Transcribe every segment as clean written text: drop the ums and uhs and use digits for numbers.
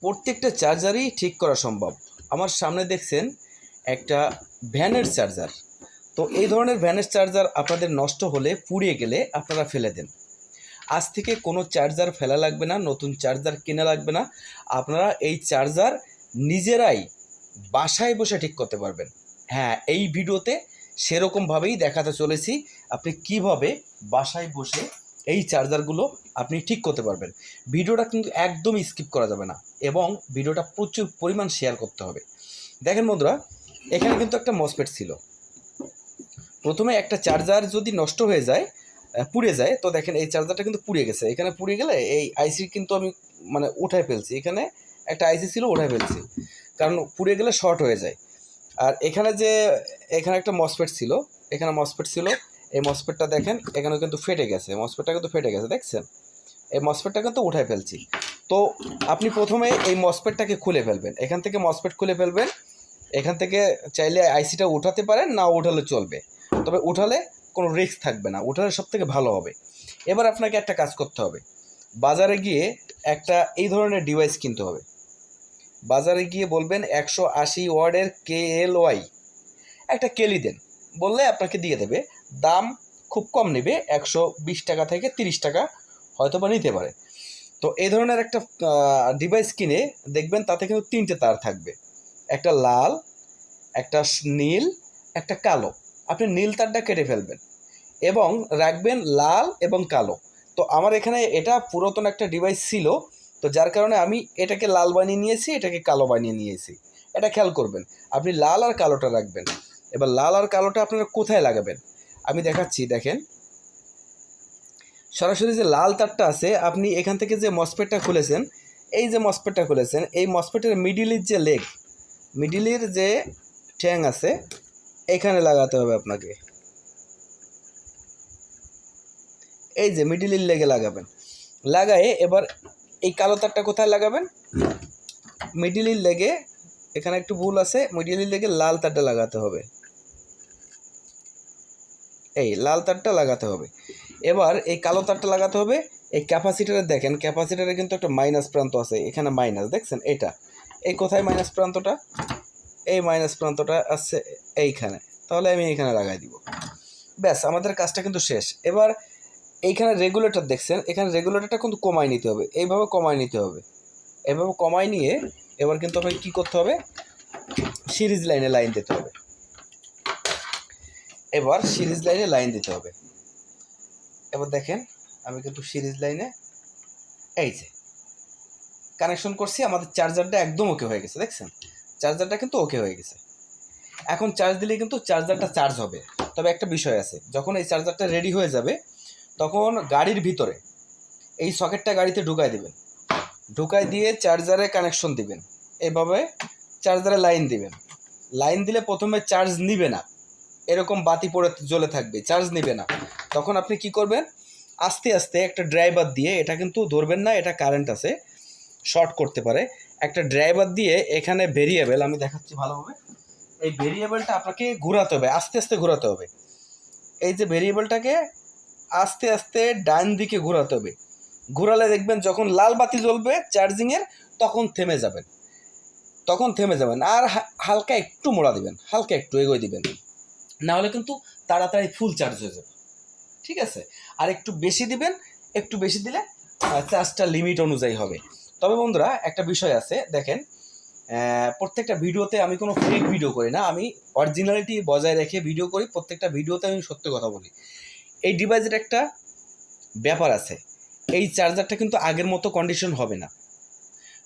প্রত্যেকটা চার্জারই ঠিক করা সম্ভব। আমার সামনে দেখছেন একটা ভ্যানের চার্জার। তো এই ধরনের ভ্যানের চার্জার আপনাদের নষ্ট হলে, পুড়িয়ে গেলে আপনারা ফেলে দেন। আজ থেকে কোনো চার্জার ফেলা লাগবে না, নতুন চার্জার কেনা লাগবে না। আপনারা এই চার্জার নিজেরাই বাসায় বসে ঠিক করতে পারবেন। হ্যাঁ, এই ভিডিওতে সেরকমভাবেই দেখাতে চলেছি আপনি কিভাবে বাসায় বসে এই চার্জারগুলো আপনি ঠিক করতে পারবেন। ভিডিওটা কিন্তু একদমই স্কিপ করা যাবে না এবং ভিডিওটা প্রচুর পরিমাণ শেয়ার করতে হবে। দেখেন বন্ধুরা, এখানে কিন্তু একটা মসফেট ছিল। প্রথমে একটা চার্জার যদি নষ্ট হয়ে যায়, পুড়ে যায়, তো দেখেন এই চার্জারটা কিন্তু পুড়ে গেছে। এখানে পুড়ে গেলে এই আইসি কিন্তু আমি উঠায় ফেলছি। এখানে একটা আইসি ছিল, উঠায় ফেলছি, কারণ পুড়ে গেলে শর্ট হয়ে যায়। আর এখানে একটা মসফেট ছিল, এখানে মসফেট ছিল। এই মসফেটটা দেখেন এখানে কিন্তু ফেটে গেছে, মসফেটটা কিন্তু ফেটে গেছে, দেখছেন? এই মসফেটটা কিন্তু উঠায় ফেলছি। তো আপনি প্রথমে এই মসফেটটাকে খুলে ফেলবেন, এখান থেকে মসফেট খুলে ফেলবেন। এখান থেকে চাইলে আইসিটা উঠাতে পারেন, না উঠালে চলবে, তবে উঠালে কোনো রিস্ক থাকবে না, উঠালে সব থেকে ভালো হবে। এবার আপনাকে একটা কাজ করতে হবে, বাজারে গিয়ে একটা এই ধরনের ডিভাইস কিনতে হবে। বাজারে গিয়ে বলবেন 180 ওয়ার্ডের KLY একটা কেলি দেন, বললে আপনাকে দিয়ে দেবে। দাম খুব কম নেবে, 120 টাকা থেকে 30 টাকা হয়তো বা নিতে পারে। তো এই ধরনের একটা ডিভাইস কিনে দেখবেন তাতে কিন্তু 3টে তার থাকবে, একটা লাল, একটা নীল, একটা কালো। আপনি নীল তারটা কেটে ফেলবেন এবং রাখবেন লাল এবং কালো। তো আমার এখানে এটা পুরাতন একটা ডিভাইস ছিল, তো যার কারণে আমি এটাকে লাল বানিয়ে নিয়েছি, এটাকে কালো বানিয়ে নিয়েছি। এটা খেয়াল করবেন, আপনি লাল আর কালোটা রাখবেন। এবার লাল আর কালোটা আপনারা কোথায় লাগাবেন আমি দেখাচ্ছি। দেখেন, সরাসরি যে লাল তারটা আছে, আপনি এখান থেকে যে মসফেটটা খুলেছেন, এই যে মসফেটটা খুলেছেন, এই মসফেটের মিডিলের যে লেগ, মিডিলের যে ঠ্যাং আছে, এখানে লাগাতে হবে আপনাকে। এই যে মিডিলের লেগে লাগাবেন। লাগায়ে এবার এই কালো তারটা কোথায় লাগাবেন? মিডিলের লেগে, এখানে একটু ভুল আছে, মিডিলের লেগে লাল তারটা লাগাতে হবে। এই লাল তারটা লাগাতে হবে। এবার এই কালো তারটা লাগাতে হবে। এই ক্যাপাসিটারে দেখেন, ক্যাপাসিটারে কিন্তু একটা মাইনাস প্রান্ত আছে, এখানে মাইনাস দেখছেন? এটা এই কোথায় মাইনাস প্রান্তটা? এই মাইনাস প্রান্তটা আছে এইখানে। তাহলে আমি এইখানে লাগাই দিব, ব্যাস আমাদের কাজটা কিন্তু শেষ। এবার এইখানে রেগুলেটর দেখছেন, এখানে রেগুলেটরটা কিন্তু কমায় নিতে হবে, এইভাবে কমায় নিতে হবে। এভাবে কমায় নিয়ে এবার কিন্তু আপনাকে কী করতে হবে? সিরিজ লাইনে লাইন দিতে হবে। এবার সিরিজ লাইনে লাইন দিতে হবে। এবার দেখেন আমি কিন্তু সিরিজ লাইনে এই যে কানেকশন করছি, আমাদের চার্জারটা একদম ওকে হয়ে গেছে, দেখছেন? চার্জারটা কিন্তু ওকে হয়ে গেছে। এখন চার্জ দিলে কিন্তু চার্জারটা চার্জ হবে। তবে একটা বিষয় আছে, যখন এই চার্জারটা রেডি হয়ে যাবে তখন গাড়ির ভিতরে এই সকেটটা গাড়িতে ঢুকাই দেবেন, ঢুকাই দিয়ে চার্জারে কানেকশন দিবেন। এভাবে চার্জারে লাইন দিবেন। লাইন দিলে প্রথমে চার্জ নিবে না, এরকম বাতি পড়ে জ্বলে থাকবে, চার্জ নিবে না। তখন আপনি কি করবেন? আস্তে আস্তে একটা ড্রাইভার দিয়ে, এটা কিন্তু ধরবেন না, এটা কারেন্ট আছে, শর্ট করতে পারে। একটা ড্রাইভার দিয়ে এখানে ভেরিয়েবল আমি দেখাচ্ছি ভালোভাবে। এই ভেরিয়েবলটা আপনাকে ঘোরাতে হবে, আস্তে আস্তে ঘোরাতে হবে। এই যে ভেরিয়েবলটাকে আস্তে আস্তে ডান দিকে ঘোরাতে হবে। ঘোরালে দেখবেন যখন লাল বাতি জ্বলবে চার্জিংয়ের, তখন থেমে যাবেন, তখন থেমে যাবেন। আর হালকা একটু মোড়া দিবেন, হালকা একটু এগোয় দিবেন, না হলে কিন্তু তাড়াতাড়ি ফুল চার্জ হয়ে যাবে। ঠিক আছে? আর একটু বেশি দিবেন, একটু বেশি দিলে চার্জটা লিমিট অনুযায়ী হবে। তবে বন্ধুরা একটা বিষয় আছে, দেখেন, প্রত্যেকটা ভিডিওতে আমি কোনো ফেক ভিডিও করি না, আমি অরিজিনালিটি বজায় রেখে ভিডিও করি। প্রত্যেকটা ভিডিওতে আমি সত্য কথা বলি। এই ডিভাইসের একটা ব্যাপার আছে, এই চার্জারটা কিন্তু আগের মতো কন্ডিশন হবে না।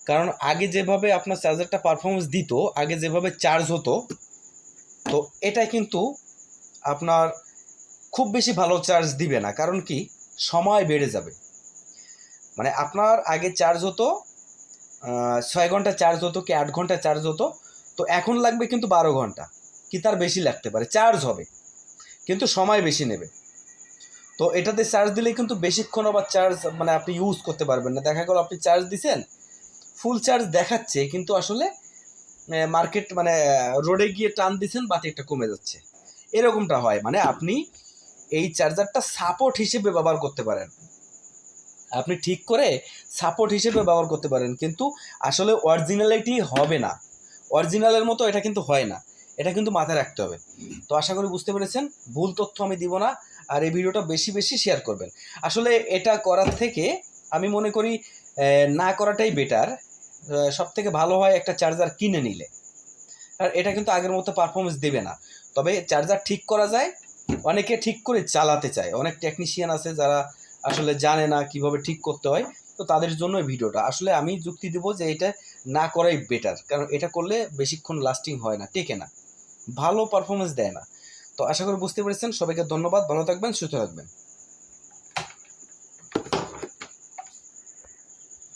কারণ আগে যেভাবে আপনার চার্জারটা পারফরমেন্স দিত, আগে যেভাবে চার্জ হতো, তো এটা কিন্তু আপনার খুব বেশি ভালো চার্জ দিবে না। কারণ কি, সময় বেড়ে যাবে। মানে আপনার আগে চার্জ হতো 6 ঘন্টা চার্জ হতো কি 8 ঘন্টা চার্জ হতো, তো এখন লাগবে কিন্তু 12 ঘন্টা কি তার বেশি লাগতে পারে, চার্জ হবে কিন্তু সময় বেশি নেবে। তো এটাতে চার্জ দিলে কিন্তু বেশিক্ষণ আবার চার্জ আপনি ইউজ করতে পারবেন না। দেখা গেল আপনি চার্জ দিছেন, ফুল চার্জ দেখাচ্ছে, কিন্তু আসলে মার্কেট রোডে গিয়ে টান দিছেন, বাতি একটা কমে যাচ্ছে, এরকমটা হয়। আপনি এই চার্জারটা সাপোর্ট হিসেবে ব্যবহার করতে পারেন। আপনি ঠিক করে সাপোর্ট হিসেবে ব্যবহার করতে পারেন, কিন্তু আসলে অরিজিনালিটি হবে না, অরিজিনালের মতো এটা কিন্তু হয় না, এটা কিন্তু মাথায় রাখতে হবে। তো আশা করি বুঝতে পেরেছেন, ভুল তথ্য আমি দিব না। আর এই ভিডিওটা বেশি বেশি শেয়ার করবেন। আসলে এটা করার থেকে আমি মনে করি না করাটাই বেটার। সব থেকে ভালো হয় একটা চার্জার কিনে নিলে, আর এটা কিন্তু আগের মতো পারফরমেন্স দেবে না। তবে চার্জার ঠিক করা যায়, অনেকে ঠিক করে চালাতে চায়, অনেক টেকনিশিয়ান আছে যারা আসলে জানে না কিভাবে ঠিক করতে হয়। তো তাদের জন্য এই ভিডিওটা, আসলে আমি যুক্তি দেব যে এটা না করাই বেটার, কারণ এটা করলে বেশিক্ষণ লাস্টিং হয় না, টেকে না, ভালো পারফরমেন্স দেয় না। তো আশা করি বুঝতে পেরেছেন। সবাইকে ধন্যবাদ, ভালো থাকবেন, সুস্থ থাকবেন।